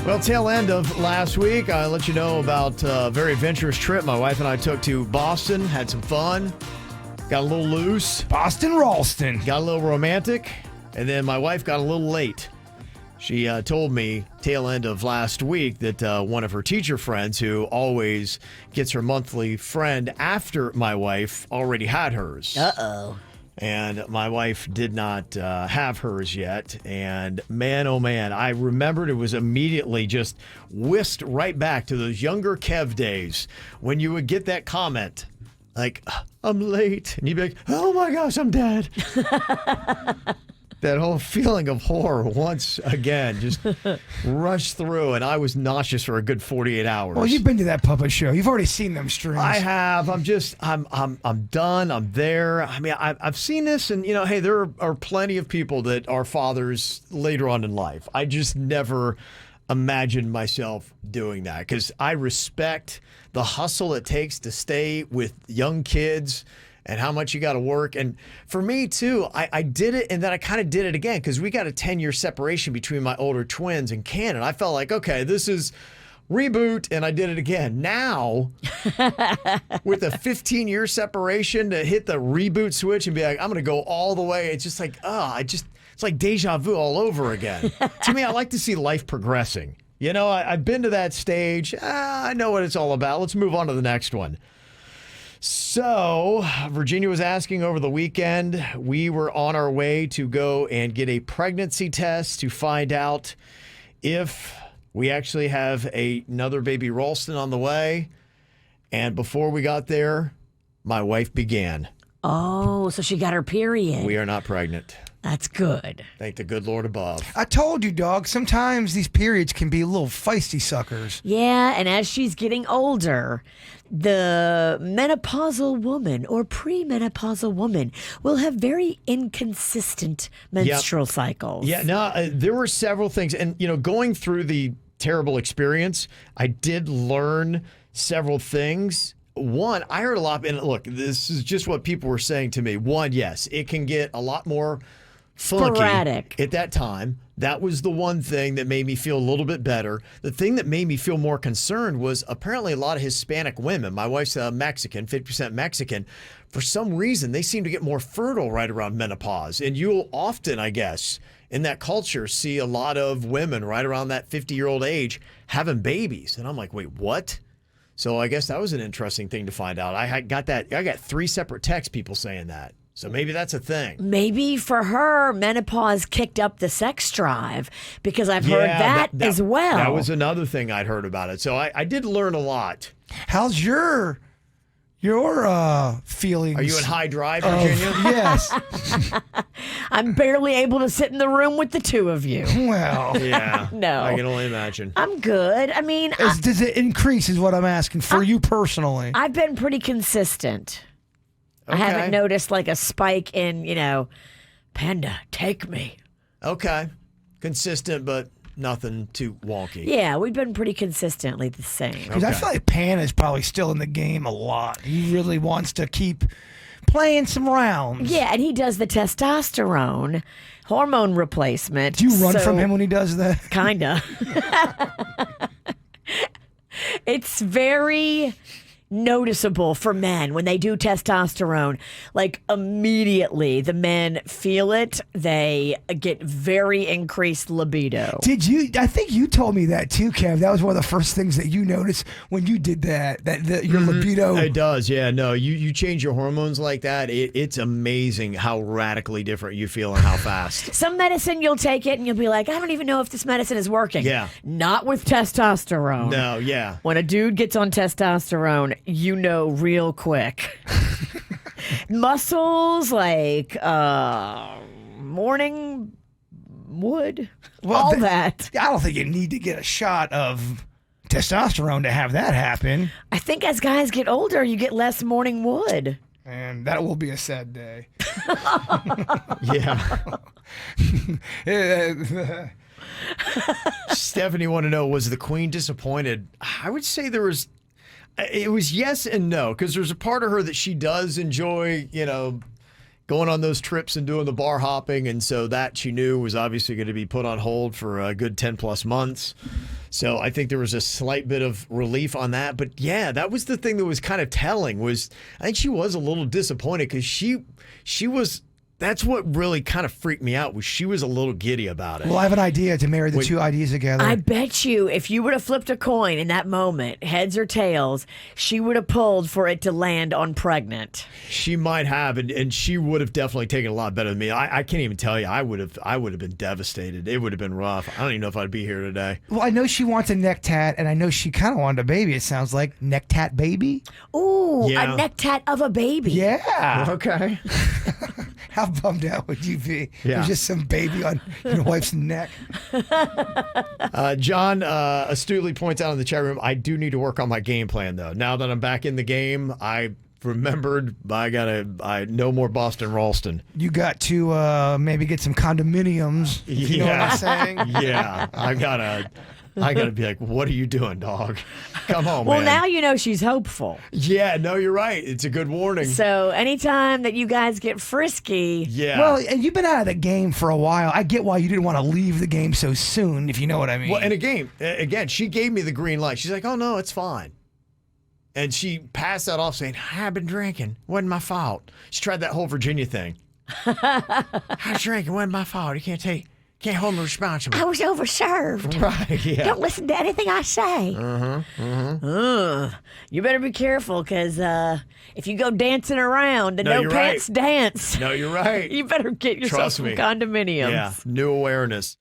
Well, tail end of last week, I let you know about a very adventurous trip my wife and I took to Boston, had some fun, got a little loose. Boston Ralston. Got a little romantic, and then my wife got a little late. She told me tail end of last week that one of her teacher friends who always gets her monthly friend after my wife already had hers. Uh-oh. And my wife did not have hers yet. And man, oh man, I remembered it was immediately just whisked right back to those younger Kev days when you would get that comment like, I'm late. And you'd be like, oh my gosh, I'm dead. That whole feeling of horror once again just rushed through, and I was nauseous for a good 48 hours. Well, you've been to that puppet show. You've already seen them streams. I have. I'm done. I'm there. I mean, I've seen this, and hey, there are plenty of people that are fathers later on in life. I just never imagined myself doing that because I respect the hustle it takes to stay with young kids and how much you got to work. And for me, too, I did it, and then I kind of did it again because we got a 10-year separation between my older twins and Ken, and I felt like, okay, this is reboot, and I did it again. Now, with a 15-year separation, to hit the reboot switch and be like, I'm going to go all the way, it's just like, it's like deja vu all over again. To me, I like to see life progressing. I've been to that stage. I know what it's all about. Let's move on to the next one. So, Virginia was asking over the weekend. We were on our way to go and get a pregnancy test to find out if we actually have another baby Ralston on the way. And before we got there, my wife began. Oh, so she got her period. We are not pregnant. That's good. Thank the good Lord above. I told you, dog, sometimes these periods can be little feisty suckers. Yeah, and as she's getting older, the menopausal woman or premenopausal woman will have very inconsistent menstrual cycles. Yeah, no, there were several things. And, going through the terrible experience, I did learn several things. One, I heard a lot, and look, this is just what people were saying to me. One, yes, it can get a lot more funky sporadic at that time. That was the one thing that made me feel a little bit better. The thing that made me feel more concerned was apparently a lot of Hispanic women. My wife's Mexican, 50% Mexican. For some reason, they seem to get more fertile right around menopause. And you'll often, I guess, in that culture, see a lot of women right around that 50-year-old age having babies. And I'm like, wait, what? So I guess that was an interesting thing to find out. I got 3 separate text people saying that. So maybe that's a thing. Maybe for her, menopause kicked up the sex drive because I've heard that as well. That was another thing I'd heard about it. So I did learn a lot. How's your feelings? Are you in high drive, Virginia? Yes. I'm barely able to sit in the room with the two of you. Well, Yeah. No. I can only imagine. I'm good. I mean, does it increase is what I'm asking for you personally. I've been pretty consistent. Okay. I haven't noticed like a spike in, Panda, take me. Okay. Consistent, but nothing too wonky. Yeah, we've been pretty consistently the same. Because I feel like Pan is probably still in the game a lot. He really wants to keep playing some rounds. Yeah, and he does the testosterone hormone replacement. Do you run from him when he does that? Kinda. It's very noticeable for men when they do testosterone. Like immediately the men feel it. They get very increased libido. Did you? I think you told me that too, Kev. That was one of the first things that you noticed when you did that. That your libido. It does, yeah. No, you change your hormones like that. It's amazing how radically different you feel and how fast. Some medicine you'll take it and you'll be like, I don't even know if this medicine is working. Yeah. Not with testosterone. No, yeah. When a dude gets on testosterone, real quick. Muscles like morning wood, all that. I don't think you need to get a shot of testosterone to have that happen. I think as guys get older, you get less morning wood. And that will be a sad day. Yeah. Stephanie want to know, was the Queen disappointed? I would say it was yes and no, because there's a part of her that she does enjoy, going on those trips and doing the bar hopping. And so that she knew was obviously going to be put on hold for a good 10 plus months. So I think there was a slight bit of relief on that. But yeah, that was the thing that was kind of telling was I think she was a little disappointed because she was. That's what really kind of freaked me out was she was a little giddy about it. Well, I have an idea to marry the two ideas together. I bet you if you would have flipped a coin in that moment, heads or tails, she would have pulled for it to land on pregnant. She might have, and she would have definitely taken a lot better than me. I can't even tell you. I would have been devastated. It would have been rough. I don't even know if I'd be here today. Well, I know she wants a neck tat, and I know she kind of wanted a baby. It sounds like neck tat baby. Ooh, Yeah. a neck tat of a baby. Yeah. Okay. How bummed out would you be? Yeah. There's just some baby on your wife's neck. John astutely points out in the chat room, I do need to work on my game plan, though. Now that I'm back in the game, I remembered I no more Boston Ralston. You got to maybe get some condominiums. You know what I'm saying? Yeah. I gotta be like, what are you doing, dog? Come on, Well, man. now you know she's hopeful. Yeah, no, you're right. It's a good warning. So anytime that you guys get frisky, Yeah. Well, and you've been out of the game for a while. I get why you didn't want to leave the game so soon, if you know what I mean. Well, and again, she gave me the green light. She's like, oh, no, it's fine. And she passed that off saying, I've been drinking. Wasn't my fault. She tried that whole Virginia thing. I was drinking. Wasn't my fault. You can't hold me responsible. I was overserved. Right, yeah. Don't listen to anything I say. You better be careful because if you go dancing around the No, no you're pants right. dance, No, you're right. you better get yourself Trust some me. condominiums. Yeah, new awareness.